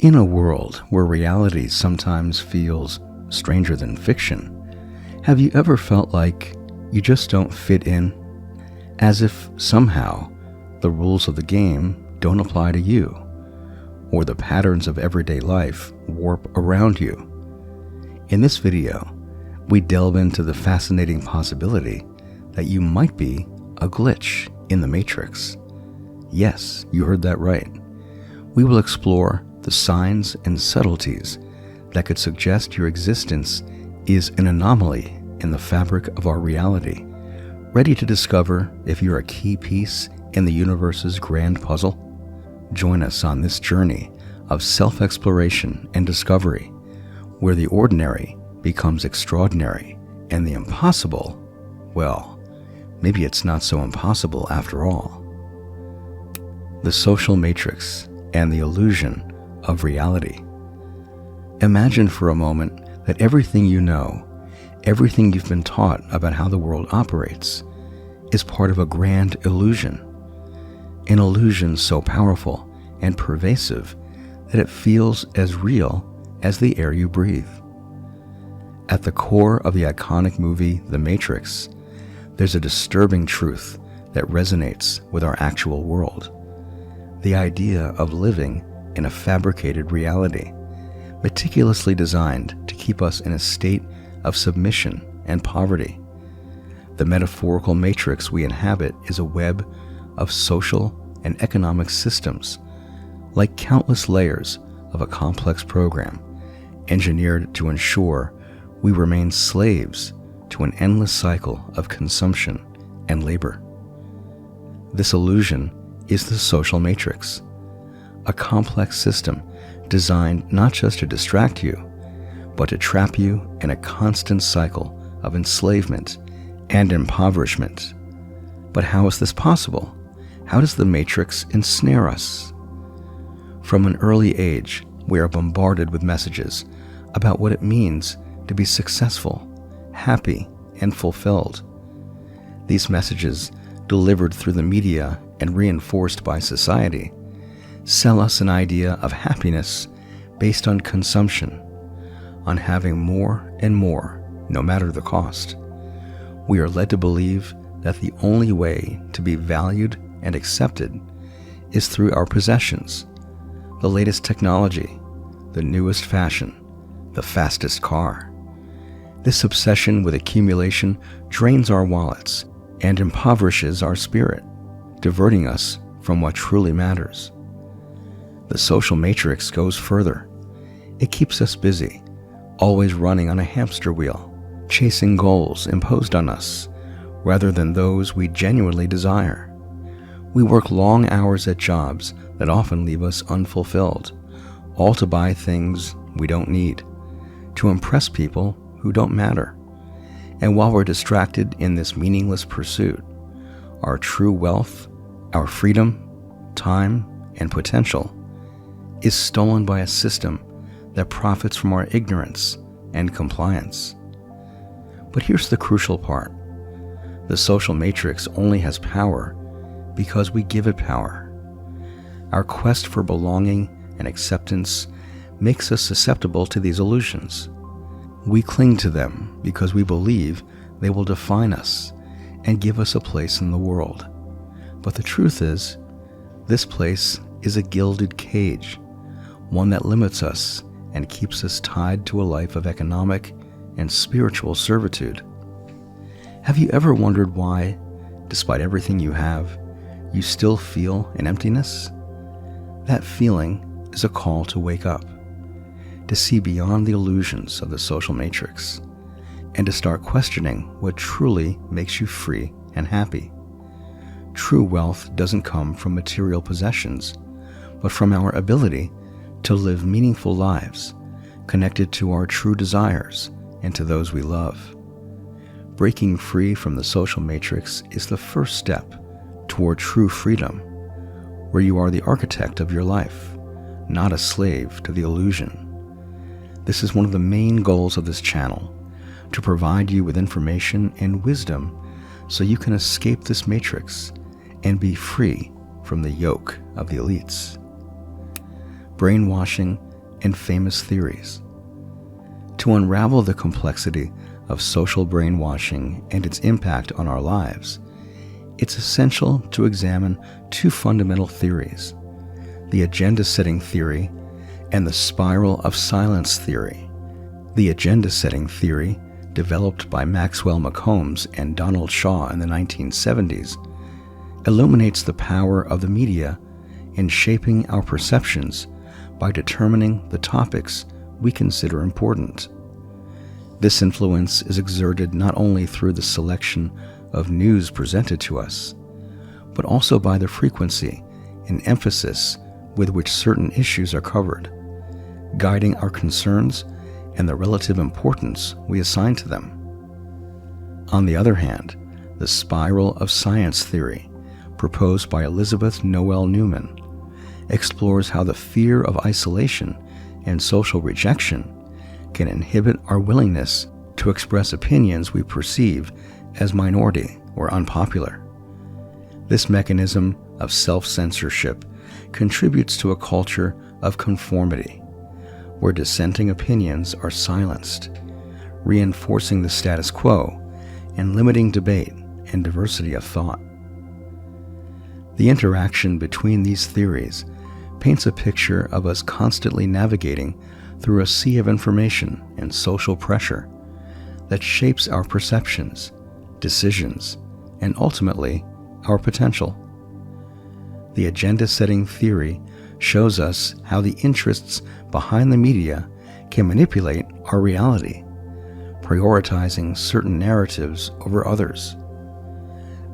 In a world where reality sometimes feels stranger than fiction, have you ever felt like you just don't fit in? As if somehow the rules of the game don't apply to you, or the patterns of everyday life warp around you. In this video, we delve into the fascinating possibility that you might be a glitch in the Matrix. Yes, you heard that right. We will explore the signs and subtleties that could suggest your existence is an anomaly in the fabric of our reality. Ready to discover if you're a key piece in the universe's grand puzzle? Join us on this journey of self-exploration and discovery, where the ordinary becomes extraordinary and the impossible, well, maybe it's not so impossible after all. The social matrix and the illusion of reality. Imagine for a moment that everything you know, everything you've been taught about how the world operates, is part of a grand illusion. An illusion so powerful and pervasive that it feels as real as the air you breathe. At the core of the iconic movie The Matrix, there's a disturbing truth that resonates with our actual world. The idea of living in a fabricated reality, meticulously designed to keep us in a state of submission and poverty. The metaphorical matrix we inhabit is a web of social and economic systems, like countless layers of a complex program, engineered to ensure we remain slaves to an endless cycle of consumption and labor. This illusion is the social matrix, a complex system designed not just to distract you, but to trap you in a constant cycle of enslavement and impoverishment. But how is this possible? How does the matrix ensnare us? From an early age, we are bombarded with messages about what it means to be successful, happy, and fulfilled. These messages, delivered through the media and reinforced by society, sell us an idea of happiness based on consumption, on having more and more, no matter the cost. We are led to believe that the only way to be valued and accepted is through our possessions, the latest technology, the newest fashion, the fastest car. This obsession with accumulation drains our wallets and impoverishes our spirit, diverting us from what truly matters. The social matrix goes further. It keeps us busy, always running on a hamster wheel, chasing goals imposed on us rather than those we genuinely desire. We work long hours at jobs that often leave us unfulfilled, all to buy things we don't need, to impress people who don't matter. And while we're distracted in this meaningless pursuit, our true wealth, our freedom, time, and potential is stolen by a system that profits from our ignorance and compliance. But here's the crucial part. The social matrix only has power because we give it power. Our quest for belonging and acceptance makes us susceptible to these illusions. We cling to them because we believe they will define us and give us a place in the world. But the truth is, this place is a gilded cage, one that limits us and keeps us tied to a life of economic and spiritual servitude. Have you ever wondered why, despite everything you have, you still feel an emptiness? That feeling is a call to wake up, to see beyond the illusions of the social matrix, and to start questioning what truly makes you free and happy. True wealth doesn't come from material possessions, but from our ability to live meaningful lives, connected to our true desires and to those we love. Breaking free from the social matrix is the first step toward true freedom, where you are the architect of your life, not a slave to the illusion. This is one of the main goals of this channel, to provide you with information and wisdom so you can escape this matrix and be free from the yoke of the elites. Brainwashing and famous theories. To unravel the complexity of social brainwashing and its impact on our lives, it's essential to examine two fundamental theories: the agenda-setting theory and the spiral of silence theory. The agenda-setting theory, developed by Maxwell McCombs and Donald Shaw in the 1970s, illuminates the power of the media in shaping our perceptions by determining the topics we consider important. This influence is exerted not only through the selection of news presented to us, but also by the frequency and emphasis with which certain issues are covered, guiding our concerns and the relative importance we assign to them. On the other hand, the spiral of science theory, proposed by Elizabeth Noel Newman, explores how the fear of isolation and social rejection can inhibit our willingness to express opinions we perceive as minority or unpopular. This mechanism of self-censorship contributes to a culture of conformity, where dissenting opinions are silenced, reinforcing the status quo and limiting debate and diversity of thought. The interaction between these theories paints a picture of us constantly navigating through a sea of information and social pressure that shapes our perceptions, decisions, and ultimately our potential. The agenda-setting theory shows us how the interests behind the media can manipulate our reality, prioritizing certain narratives over others.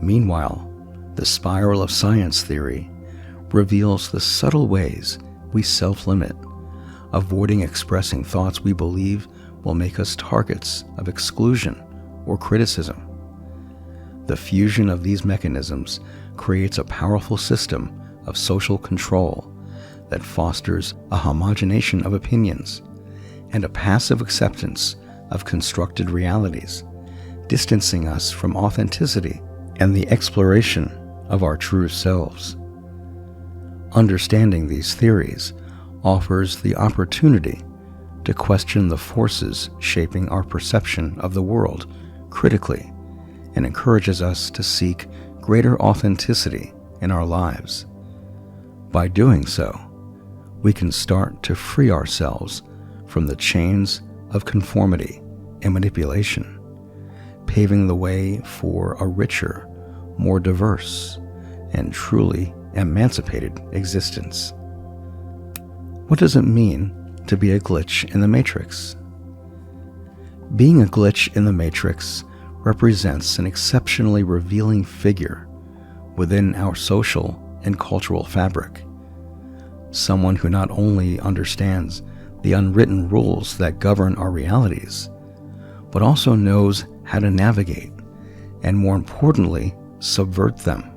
Meanwhile, the spiral of science theory reveals the subtle ways we self-limit, avoiding expressing thoughts we believe will make us targets of exclusion or criticism. The fusion of these mechanisms creates a powerful system of social control that fosters a homogenation of opinions and a passive acceptance of constructed realities, distancing us from authenticity and the exploration of our true selves. Understanding these theories offers the opportunity to question the forces shaping our perception of the world critically and encourages us to seek greater authenticity in our lives. By doing so, we can start to free ourselves from the chains of conformity and manipulation, paving the way for a richer, more diverse, and truly emancipated existence. What does it mean to be a glitch in the matrix? Being a glitch in the matrix represents an exceptionally revealing figure within our social and cultural fabric. Someone who not only understands the unwritten rules that govern our realities, but also knows how to navigate and, more importantly, subvert them.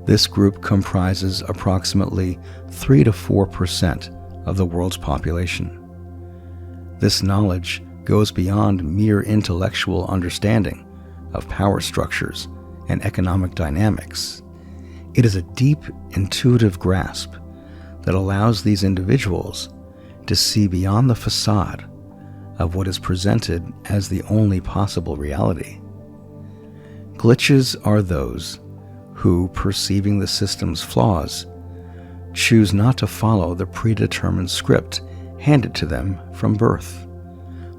This group comprises approximately 3 to 4% of the world's population. This knowledge goes beyond mere intellectual understanding of power structures and economic dynamics. It is a deep, intuitive grasp that allows these individuals to see beyond the facade of what is presented as the only possible reality. Glitches are those who, perceiving the system's flaws, choose not to follow the predetermined script handed to them from birth.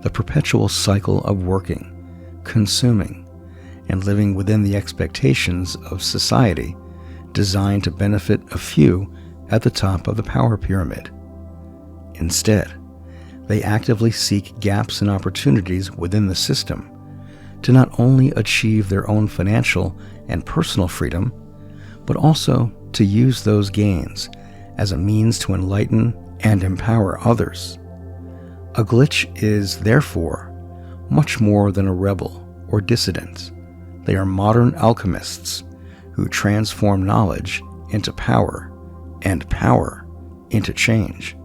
The perpetual cycle of working, consuming, and living within the expectations of society designed to benefit a few at the top of the power pyramid. Instead, they actively seek gaps and opportunities within the system to not only achieve their own financial and personal freedom, but also to use those gains as a means to enlighten and empower others. A glitch is, therefore, much more than a rebel or dissident. They are modern alchemists who transform knowledge into power and power into change.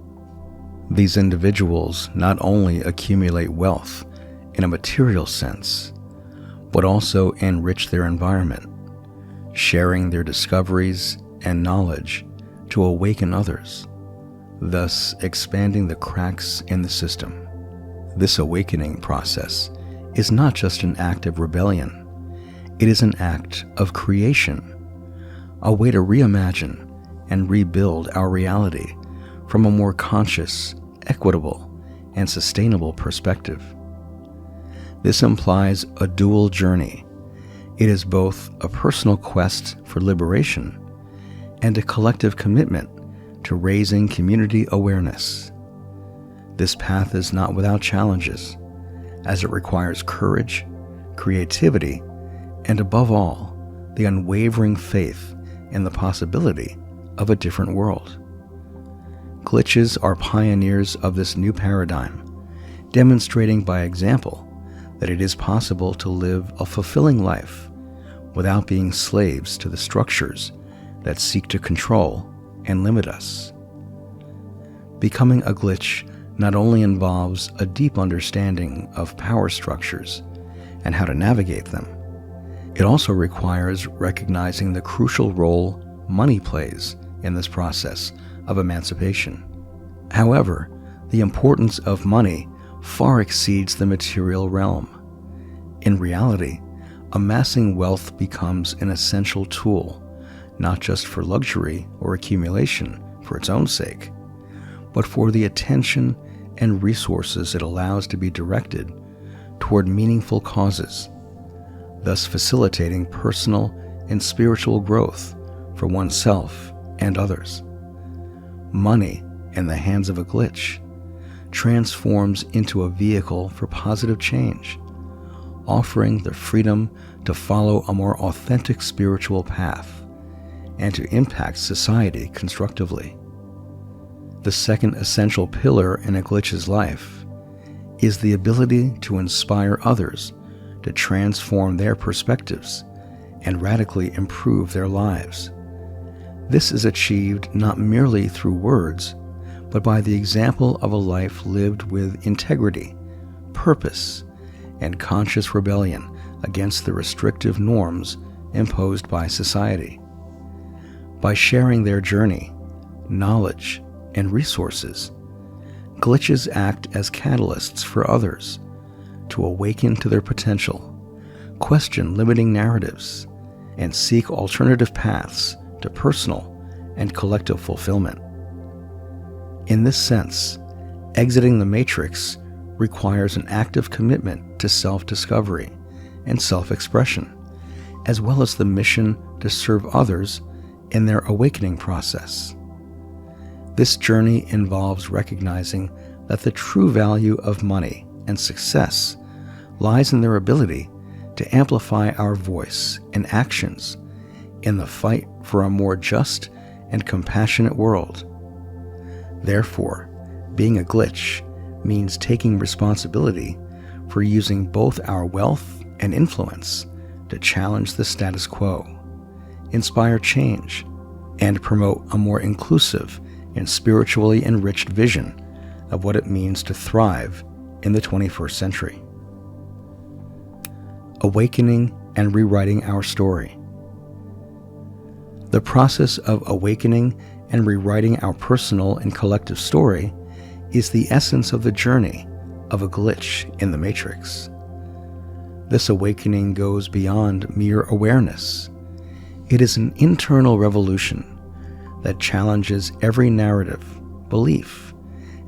These individuals not only accumulate wealth in a material sense, but also enrich their environment, sharing their discoveries and knowledge to awaken others. thus expanding the cracks in the system. This awakening process is not just an act of rebellion, it is an act of creation, a way to reimagine and rebuild our reality from a more conscious, equitable, and sustainable perspective. This implies a dual journey. It is both a personal quest for liberation and a collective commitment to raising community awareness. This path is not without challenges, as it requires courage, creativity, and above all, the unwavering faith in the possibility of a different world. Glitches are pioneers of this new paradigm, demonstrating by example that it is possible to live a fulfilling life without being slaves to the structures that seek to control and limit us. Becoming a glitch not only involves a deep understanding of power structures and how to navigate them, it also requires recognizing the crucial role money plays in this process of emancipation. However, the importance of money far exceeds the material realm. In reality, amassing wealth becomes an essential tool, not just for luxury or accumulation for its own sake, but for the attention and resources it allows to be directed toward meaningful causes, thus facilitating personal and spiritual growth for oneself and others. Money, in the hands of a glitch, transforms into a vehicle for positive change, offering the freedom to follow a more authentic spiritual path and to impact society constructively. The second essential pillar in a glitch's life is the ability to inspire others to transform their perspectives and radically improve their lives. This is achieved not merely through words, but by the example of a life lived with integrity, purpose, and conscious rebellion against the restrictive norms imposed by society. By sharing their journey, knowledge, and resources, glitches act as catalysts for others to awaken to their potential, question limiting narratives, and seek alternative paths to personal and collective fulfillment. In this sense, exiting the matrix requires an active commitment to self-discovery and self-expression, as well as the mission to serve others in their awakening process. This journey involves recognizing that the true value of money and success lies in their ability to amplify our voice and actions in the fight for a more just and compassionate world. Therefore, being a glitch means taking responsibility for using both our wealth and influence to challenge the status quo, inspire change, and promote a more inclusive and spiritually enriched vision of what it means to thrive in the 21st century. Awakening and rewriting our story. The process of awakening and rewriting our personal and collective story is the essence of the journey of a glitch in the matrix. This awakening goes beyond mere awareness. It is an internal revolution that challenges every narrative, belief,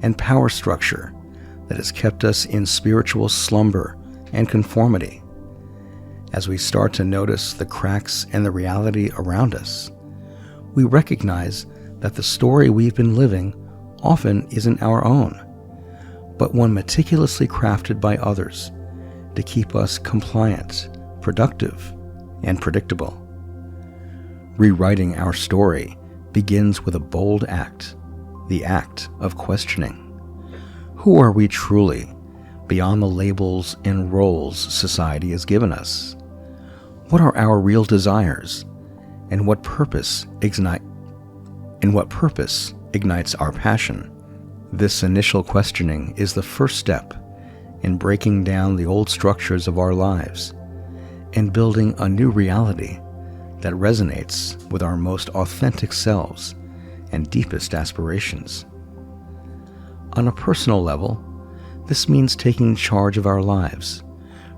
and power structure that has kept us in spiritual slumber and conformity. As we start to notice the cracks in the reality around us, we recognize that the story we've been living often isn't our own, but one meticulously crafted by others to keep us compliant, productive, and predictable. Rewriting our story begins with a bold act, the act of questioning. Who are we truly, beyond the labels and roles society has given us? What are our real desires, and what purpose ignites our passion? This initial questioning is the first step in breaking down the old structures of our lives and building a new reality that resonates with our most authentic selves and deepest aspirations. On a personal level, this means taking charge of our lives,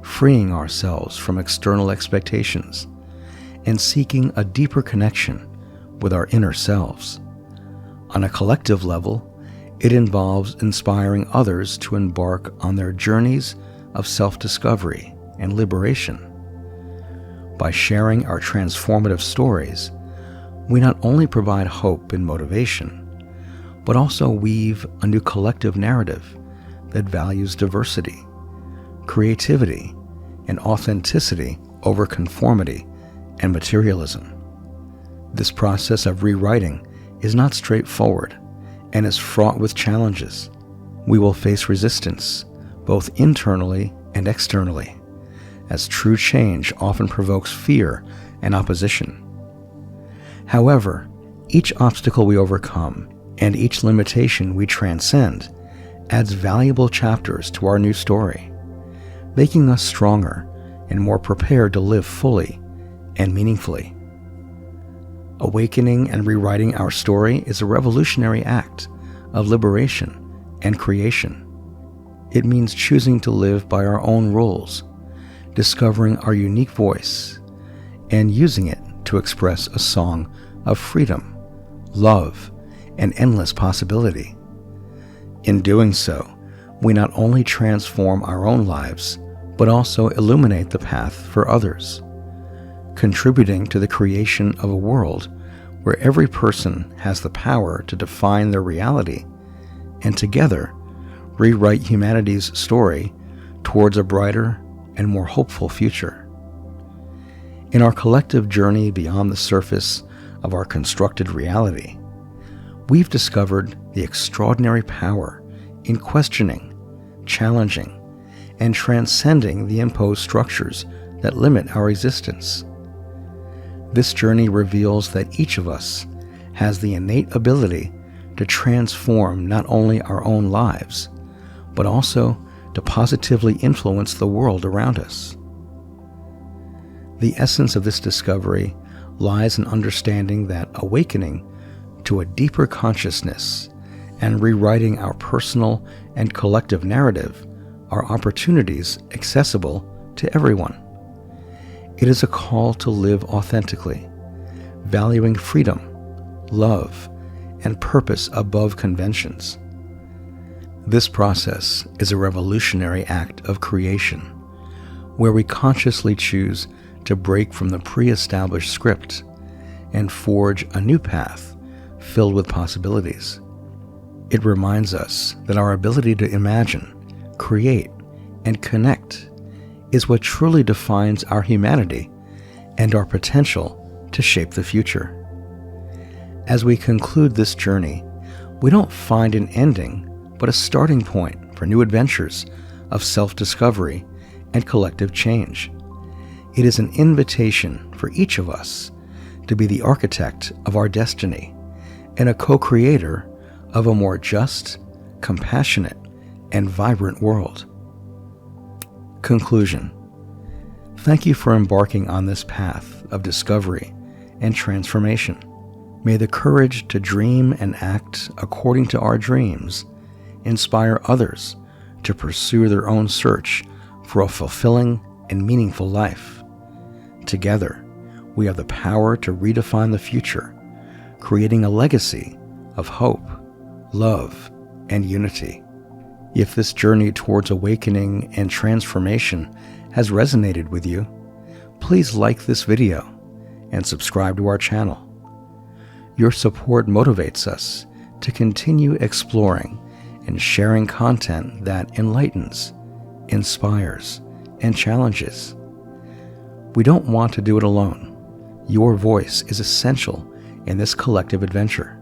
freeing ourselves from external expectations, and seeking a deeper connection with our inner selves. On a collective level, it involves inspiring others to embark on their journeys of self-discovery and liberation. By sharing our transformative stories, we not only provide hope and motivation, but also weave a new collective narrative that values diversity, creativity, and authenticity over conformity and materialism. This process of rewriting is not straightforward and is fraught with challenges. We will face resistance, both internally and externally, as true change often provokes fear and opposition. However, each obstacle we overcome and each limitation we transcend adds valuable chapters to our new story, making us stronger and more prepared to live fully and meaningfully. Awakening and rewriting our story is a revolutionary act of liberation and creation. It means choosing to live by our own rules, discovering our unique voice, and using it to express a song of freedom, love, and endless possibility. In doing so, we not only transform our own lives, but also illuminate the path for others, contributing to the creation of a world where every person has the power to define their reality and together rewrite humanity's story towards a brighter and more hopeful future. In our collective journey beyond the surface of our constructed reality, we've discovered the extraordinary power in questioning, challenging, and transcending the imposed structures that limit our existence. This journey reveals that each of us has the innate ability to transform not only our own lives, but also to positively influence the world around us. The essence of this discovery lies in understanding that awakening to a deeper consciousness and rewriting our personal and collective narrative are opportunities accessible to everyone. It is a call to live authentically, valuing freedom, love, and purpose above conventions. This process is a revolutionary act of creation, where we consciously choose to break from the pre-established script and forge a new path filled with possibilities. It reminds us that our ability to imagine, create, and connect is what truly defines our humanity and our potential to shape the future. As we conclude this journey, we don't find an ending, but a starting point for new adventures of self-discovery and collective change. It is an invitation for each of us to be the architect of our destiny and a co-creator of a more just, compassionate, and vibrant world. Conclusion. Thank you for embarking on this path of discovery and transformation. May the courage to dream and act according to our dreams inspire others to pursue their own search for a fulfilling and meaningful life. Together, we have the power to redefine the future, creating a legacy of hope, love, and unity. If this journey towards awakening and transformation has resonated with you, please like this video and subscribe to our channel. Your support motivates us to continue exploring and sharing content that enlightens, inspires, and challenges. We don't want to do it alone. Your voice is essential in this collective adventure.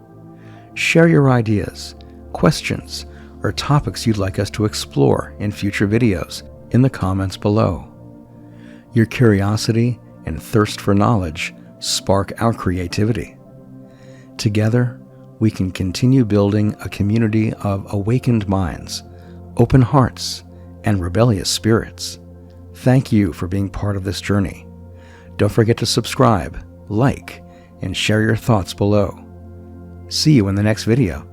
Share your ideas, questions, or topics you'd like us to explore in future videos in the comments below. Your curiosity and thirst for knowledge spark our creativity. Together, we can continue building a community of awakened minds, open hearts, and rebellious spirits. Thank you for being part of this journey. Don't forget to subscribe, like, and share your thoughts below. See you in the next video.